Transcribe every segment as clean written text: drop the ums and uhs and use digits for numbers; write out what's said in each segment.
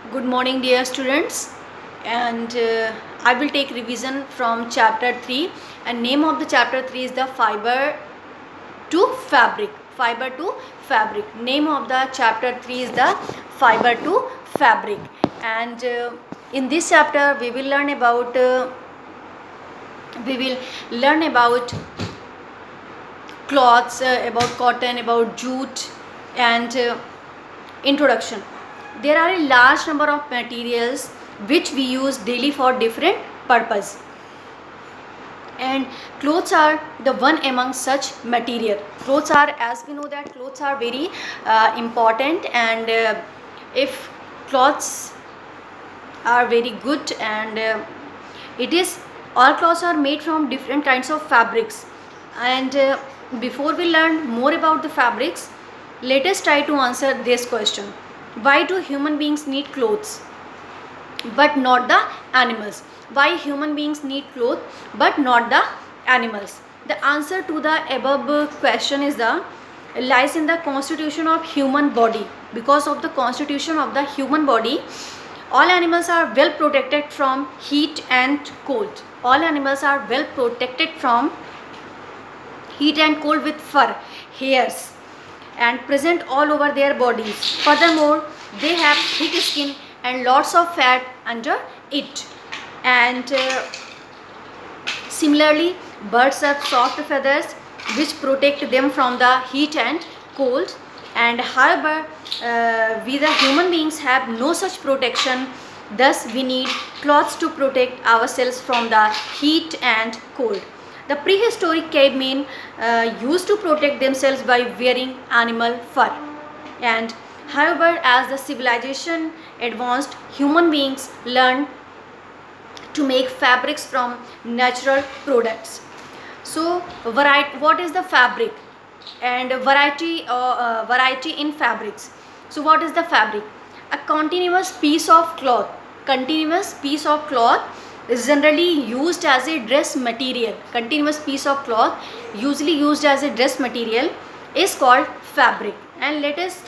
Good morning, dear students, and I will take revision from chapter 3, and name of the chapter 3 is the fiber to fabric. Fiber to fabric. Name of the chapter 3 is the fiber to fabric, and in this chapter we will learn about cloths, about cotton, about jute, and introduction. There are a large number of materials which we use daily for different purpose, and clothes are the one among such material. Clothes are, as we know that clothes are very important, and if clothes are very good, and it is all clothes are made from different kinds of fabrics, and before we learn more about the fabrics, let us try to answer this question: why do human beings need clothes but not the animals? Why human beings need clothes but not the animals? The answer to the above question is the lies in the constitution of human body. Because of the constitution of the human body, all animals are well protected from heat and cold. All animals are well protected from heat and cold with fur, hairs, and present all over their bodies. Furthermore, they have thick skin and lots of fat under it. And similarly, birds have soft feathers which protect them from the heat and cold. And however, we the human beings have no such protection. Thus, we need clothes to protect ourselves from the heat and cold. The prehistoric cavemen used to protect themselves by wearing animal fur. And however, as the civilization advanced, human beings learned to make fabrics from natural products. So, what is the fabric? And variety in fabrics. So, what is the fabric? A continuous piece of cloth. Continuous piece of cloth is generally used as a dress material. Continuous piece of cloth usually used as a dress material is called fabric. And let us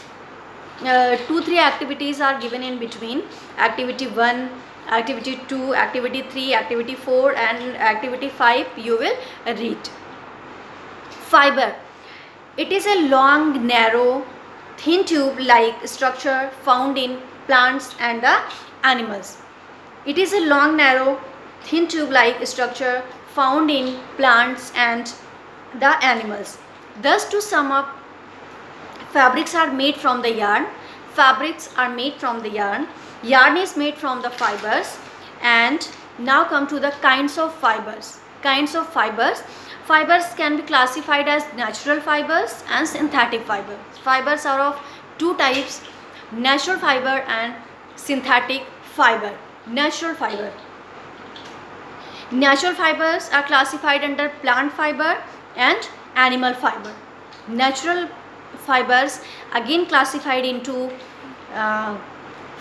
2-3 activities are given in between. Activity 1, activity 2, activity 3, activity 4, and activity 5 you will read. Fiber. It is a long, narrow, thin tube-like structure found in plants and the animals. It is a long, narrow, thin tube-like structure found in plants and the animals. Thus, to sum up, fabrics are made from the yarn. Fabrics are made from the yarn. Yarn is made from the fibers. And now come to the kinds of fibers. Kinds of fibers. Fibers can be classified as natural fibers and synthetic fibers. Fibers are of two types: natural fiber and synthetic fiber. Natural fiber. Natural fibers are classified under plant fiber and animal fiber. Natural fibers again classified into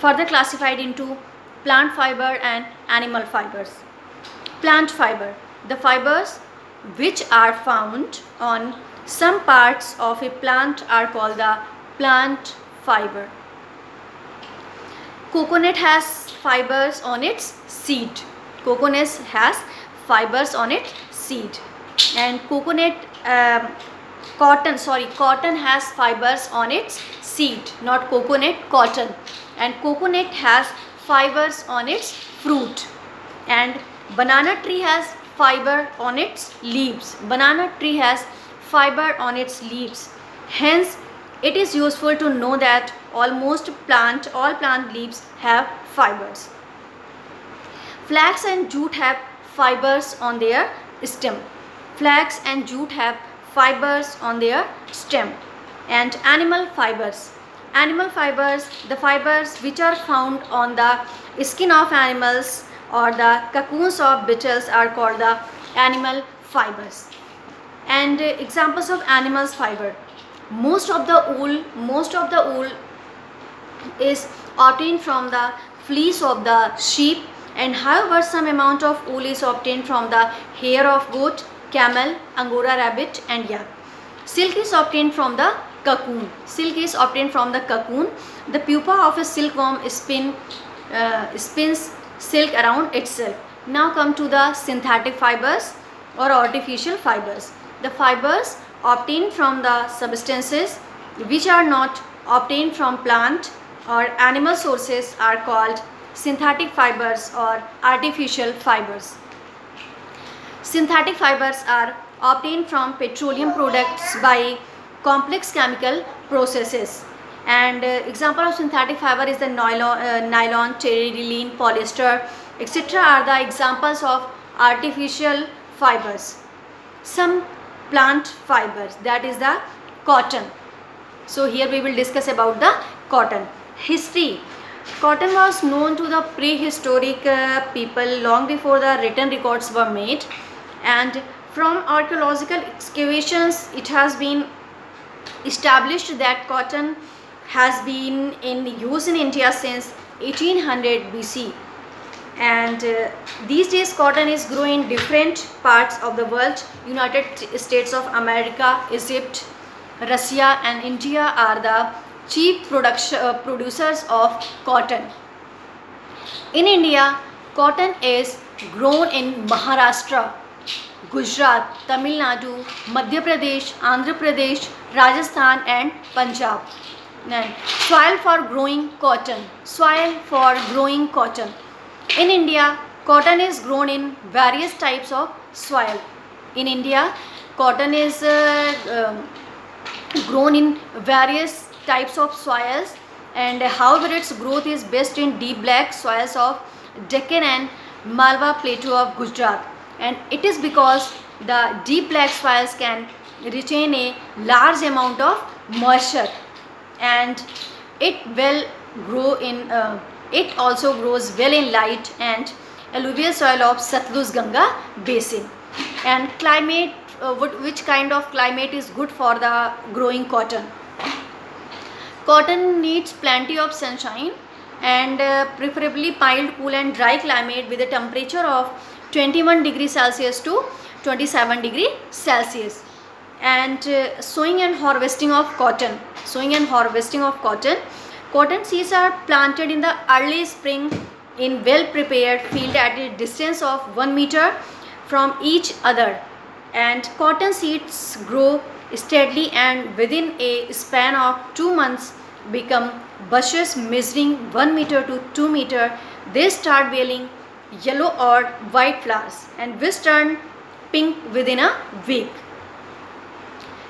further classified into plant fiber and animal fibers. Plant fiber. The fibers which are found on some parts of a plant are called the plant fiber. Coconut has fibers on its seed. Coconut has fibers on its seed. And cotton has fibers on its seed, not coconut, cotton. And coconut has fibers on its fruit. And banana tree has fiber on its leaves. Banana tree has fiber on its leaves. Hence, it is useful to know that all plant leaves have fibers. Flax and jute have fibers on their stem. Flax and jute have fibers on their stem. And animal fibers. Animal fibers, the fibers which are found on the skin of animals or the cocoons of beetles are called the animal fibers. And examples of animals fiber. Most of the wool is obtained from the fleece of the sheep, and however some amount of wool is obtained from the hair of goat, camel, angora rabbit, and yak. Silk is obtained from the cocoon. Silk is obtained from the cocoon. The pupa of a silkworm spins silk around itself. Now come to the synthetic fibers or artificial fibers. The fibers obtained from the substances which are not obtained from plant or animal sources are called synthetic fibers or artificial fibers. Synthetic fibers are obtained from petroleum products by complex chemical processes. And example of synthetic fiber is the nylon, terylene, polyester, etc. are the examples of artificial fibers. Some plant fibers, that is the cotton. So here we will discuss about the cotton. History. Cotton was known to the prehistoric people long before the written records were made, and from archaeological excavations it has been established that cotton has been in use in India since 1800 BC. And these days cotton is grown in different parts of the world. United States of America, Egypt, Russia and India are the chief producers of cotton. In India, cotton is grown in Maharashtra, Gujarat, Tamil Nadu, Madhya Pradesh, Andhra Pradesh, Rajasthan and Punjab. And soil for growing cotton. Soil for growing cotton. In India, cotton is grown in various types of soil. In India, cotton is grown in various types of soils, and however its growth is best in deep black soils of Deccan and Malwa plateau of Gujarat, and it is because the deep black soils can retain a large amount of moisture, and it also grows well in light and alluvial soil of Satluj Ganga basin. And climate, which kind of climate is good for the growing cotton? Cotton needs plenty of sunshine and preferably mild, cool and dry climate with a temperature of 21 degrees Celsius to 27 degrees Celsius. And sowing and harvesting of cotton. Cotton seeds are planted in the early spring in well prepared field at a distance of 1 meter from each other, and cotton seeds grow steadily and within a span of 2 months become bushes measuring 1 meter to 2 meter. They start bearing yellow or white flowers and which turn pink within a week.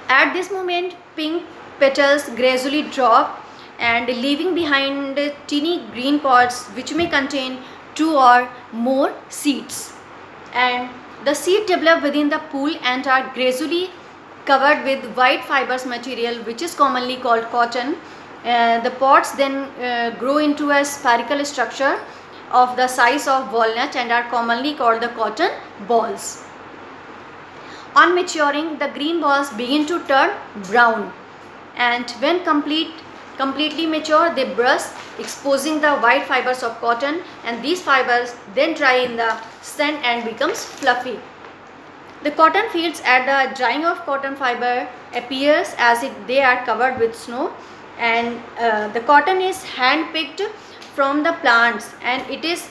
At this moment, pink petals gradually drop and leaving behind teeny green pods which may contain 2 or more seeds. And the seed develop within the pool and are gradually covered with white fibrous material which is commonly called cotton. The pods then grow into a spherical structure of the size of walnut and are commonly called the cotton balls. On maturing, the green balls begin to turn brown, and when completely mature, they burst, exposing the white fibers of cotton, and these fibers then dry in the sun and becomes fluffy. The cotton fields at the drying of cotton fiber appears as if they are covered with snow, and the cotton is hand picked from the plants and it is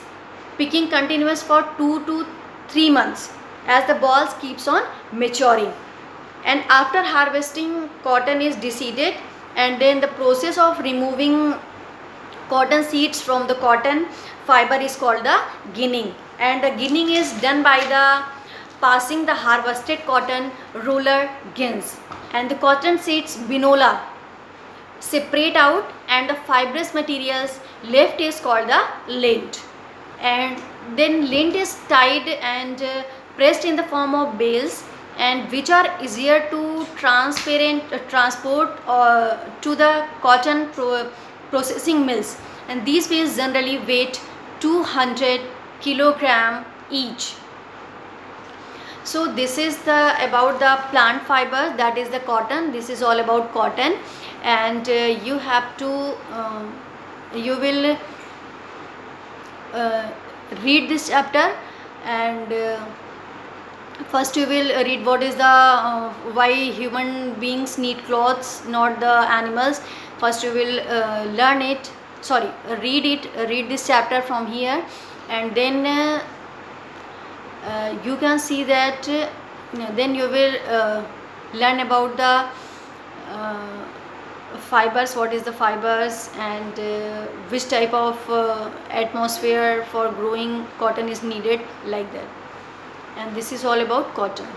picking continuous for 2 to 3 months as the balls keeps on maturing. And after harvesting, cotton is deseeded, and then the process of removing cotton seeds from the cotton fiber is called the ginning, and the ginning is done by the passing the harvested cotton roller gins, and the cotton seeds binola separate out and the fibrous materials left is called the lint, and then lint is tied and pressed in the form of bales, and which are easier to transport to the cotton processing mills, and these bales generally weight 200 kilogram each. So this is about the plant fiber, that is the cotton. This is all about cotton, and you have to you will read this chapter and First you will read what is the why human beings need clothes, not the animals. First you will learn it, sorry, read it, read this chapter from here, and then you can see that then you will learn about the fibers, what is the fibers, and which type of atmosphere for growing cotton is needed, like that. And this is all about cotton.